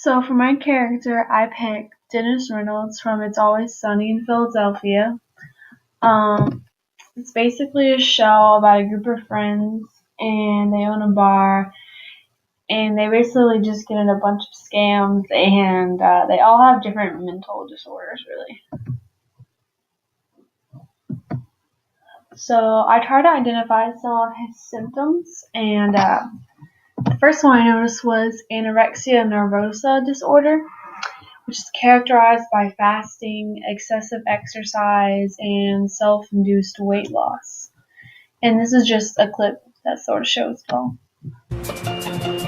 So for my character, I picked Dennis Reynolds from It's Always Sunny in Philadelphia. It's basically a show about a group of friends, and they own a bar, and they basically just get in a bunch of scams, and they all have different mental disorders, really. So I tried to identify some of his symptoms, and the first one I noticed was anorexia nervosa disorder, which is characterized by fasting, excessive exercise, and self-induced weight loss. And this is just a clip that sort of shows it all.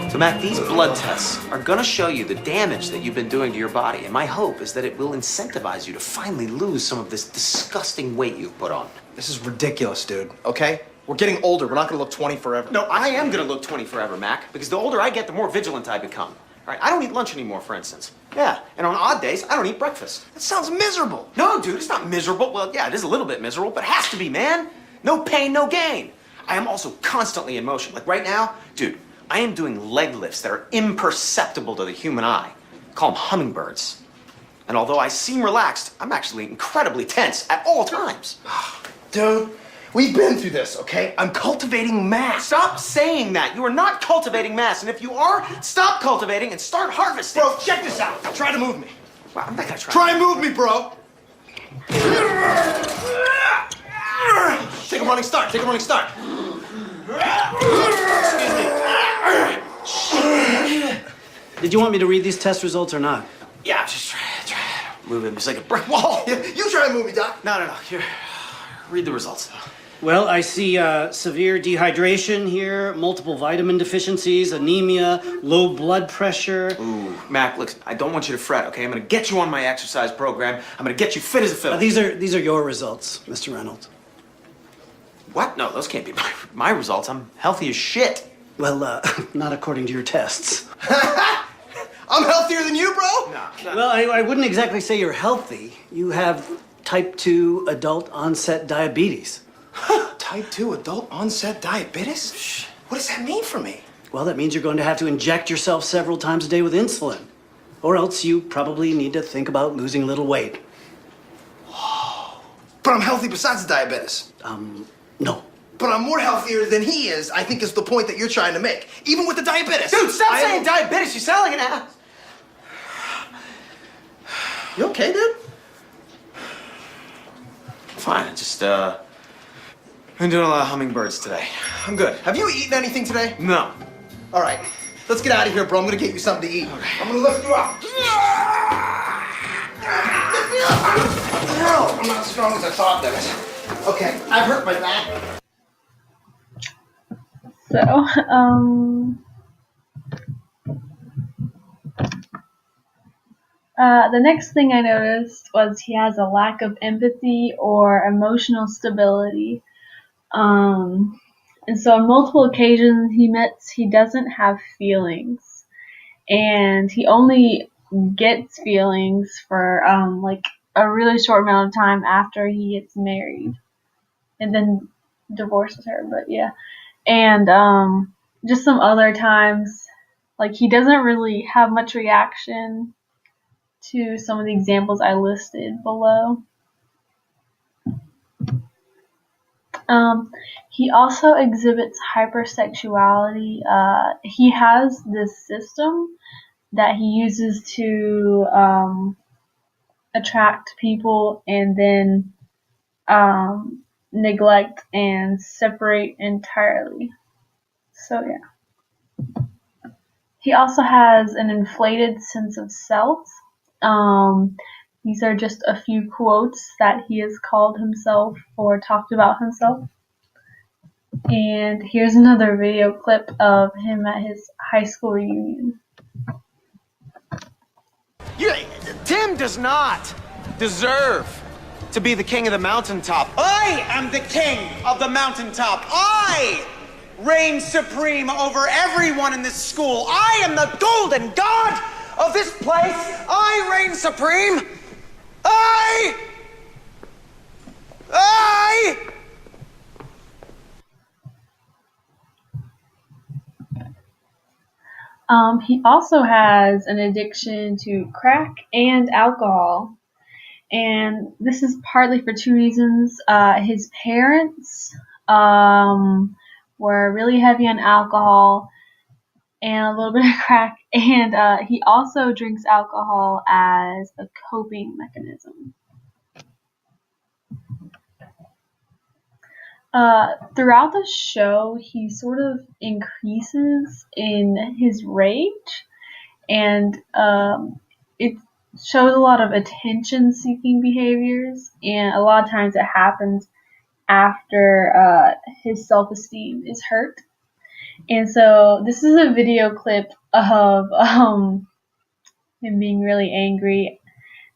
So Mac, these blood tests are gonna show you the damage that you've been doing to your body, and my hope is that it will incentivize you to finally lose some of this disgusting weight you've put on. This is ridiculous, dude, okay? We're getting older. We're not gonna look 20 forever. No, I am gonna look 20 forever, Mac, because the older I get, the more vigilant I become. All right, I don't eat lunch anymore, for instance. Yeah, and on odd days, I don't eat breakfast. That sounds miserable. No, dude, it's not miserable. Well, yeah, it is a little bit miserable, but it has to be, man. No pain, no gain. I am also constantly in motion. Like right now, dude, I am doing leg lifts that are imperceptible to the human eye. Call them hummingbirds. And although I seem relaxed, I'm actually incredibly tense at all times. Dude, we've been through this, okay? I'm cultivating mass. Stop saying that. You are not cultivating mass. And if you are, stop cultivating and start harvesting. Bro, check this out. Try to move me. Wow, I'm not gonna try. Try and move me, bro. Take a running start. Take a running start. Did you want me to read these test results or not? Yeah, I'm just trying to move him. He's like a brick wall. You try and move me, Doc. No. Here, read the results, though. Well, I see severe dehydration here, multiple vitamin deficiencies, anemia, low blood pressure. Ooh, Mac, look, I don't want you to fret, okay? I'm gonna get you on my exercise program. I'm gonna get you fit as a fiddle. These are your results, Mr. Reynolds. What? No, those can't be my results. I'm healthy as shit. Well, not according to your tests. I'm healthier than you, bro. No. Well, I wouldn't exactly say you're healthy. You have type 2 adult onset diabetes. Type 2 adult onset diabetes? Shh. What does that mean for me? Well, that means you're going to have to inject yourself several times a day with insulin. Or else you probably need to think about losing a little weight. Whoa. But I'm healthy besides the diabetes. No. But I'm more healthier than he is, I think is the point that you're trying to make. Even with the diabetes. Dude, stop saying diabetes. You sound like an ass. You okay, dude? Fine, I just, been doing a lot of hummingbirds today. I'm good. Have you eaten anything today? No. All right. Let's get out of here, bro. I'm gonna get you something to eat. Okay. I'm gonna lift you up. No, I'm not as strong as I thought, Dennis. Okay, I've hurt my back. So, the next thing I noticed was he has a lack of empathy or emotional stability. And so on multiple occasions he admits he doesn't have feelings, and he only gets feelings for like a really short amount of time after he gets married and then divorces her. But yeah, and just some other times, like, he doesn't really have much reaction to some of the examples I listed below. He also exhibits hypersexuality. He has this system that he uses to attract people and then neglect and separate entirely. So yeah. He also has an inflated sense of self. These are just a few quotes that he has called himself or talked about himself. And here's another video clip of him at his high school reunion. Tim does not deserve to be the king of the mountaintop. I am the king of the mountaintop. I reign supreme over everyone in this school. I am the golden god of this place. I reign supreme. I. He also has an addiction to crack and alcohol. And this is partly for two reasons. His parents were really heavy on alcohol and a little bit of crack, and he also drinks alcohol as a coping mechanism. Throughout the show, he sort of increases in his rage, and it shows a lot of attention-seeking behaviors, and a lot of times it happens after his self-esteem is hurt. And so this is a video clip of him being really angry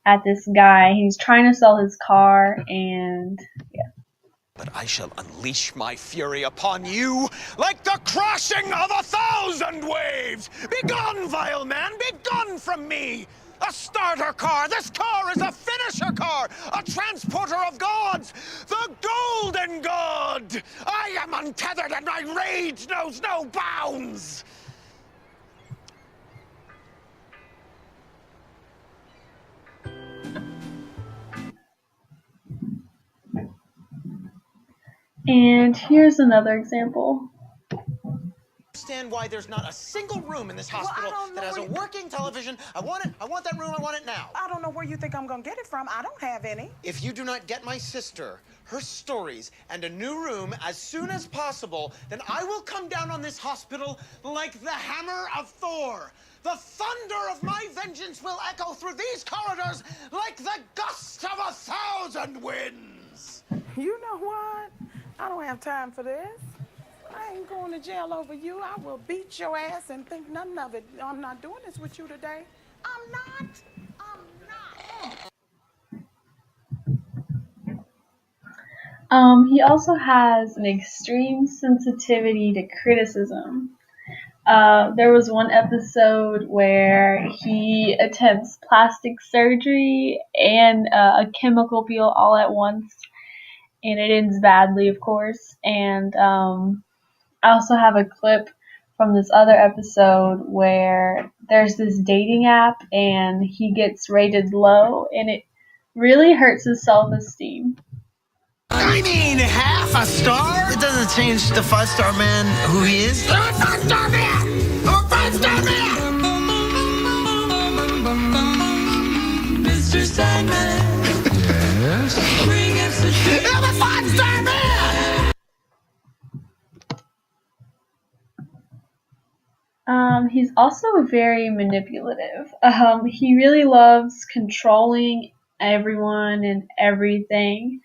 at this guy. He's trying to sell his car, and yeah. But I shall unleash my fury upon you like the crashing of 1,000 waves! Begone, vile man, begone from me! A starter car! This car is a finisher car! A transporter of gods! The golden god! I am untethered and my rage knows no bounds! And here's another example. Understand why there's not a single room in this hospital that has a working television. I want it. I want that room. I want it now. I don't know where you think I'm gonna get it from. I don't have any. If you do not get my sister, her stories, and a new room as soon as possible, then I will come down on this hospital like the hammer of Thor. The thunder of my vengeance will echo through these corridors like the gust of 1,000 winds. You know what? I don't have time for this. I ain't going to jail over you. I will beat your ass and think nothing of it. I'm not doing this with you today. I'm not. He also has an extreme sensitivity to criticism. There was one episode where he attempts plastic surgery and a chemical peel all at once, and it ends badly, of course. And I also have a clip from this other episode where there's this dating app and he gets rated low, and it really hurts his self-esteem. I mean, half a star? It doesn't change the 5-star man who he is. I'm a 5-star man! I'm a 5-star man! Mr. Steinman. Yes? Bring us the truth. I'm a 5-star man! He's also very manipulative. He really loves controlling everyone and everything.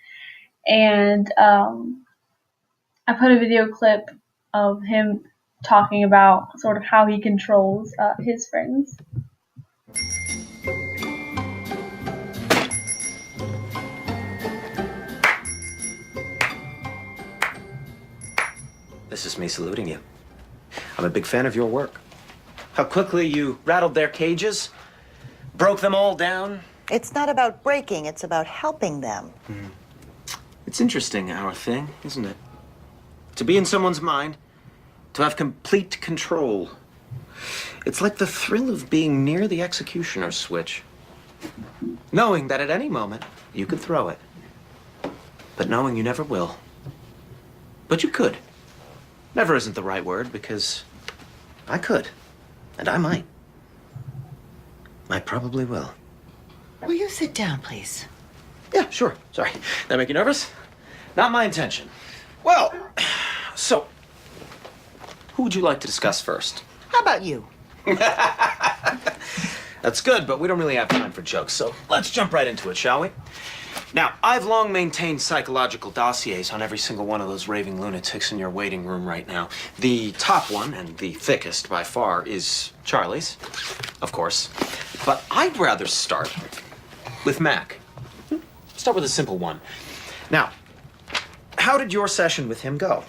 And I put a video clip of him talking about sort of how he controls his friends. This is me saluting you. I'm a big fan of your work. How quickly you rattled their cages, broke them all down. It's not about breaking, it's about helping them. It's interesting, our thing, isn't it? To be in someone's mind, to have complete control. It's like the thrill of being near the executioner's switch. Knowing that at any moment, you could throw it. But knowing you never will. But you could. Never isn't the right word, because I could. And I might. I probably will. Will you sit down, please? Yeah, sure. Sorry. That make you nervous? Not my intention. Well, so, who would you like to discuss first? How about you? That's good, but we don't really have time for jokes, so let's jump right into it, shall we? Now, I've long maintained psychological dossiers on every single one of those raving lunatics in your waiting room right now. The top one, and the thickest by far, is Charlie's, of course. But I'd rather start with Mac. Start with a simple one. Now, how did your session with him go?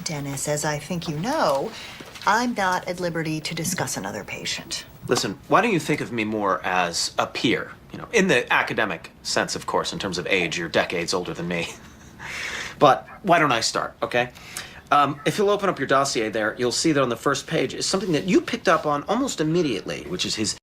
Dennis, as I think you know, I'm not at liberty to discuss another patient. Listen, why don't you think of me more as a peer? You know, in the academic sense, of course, in terms of age, you're decades older than me. But why don't I start, okay? If you'll open up your dossier there, you'll see that on the first page is something that you picked up on almost immediately, which is his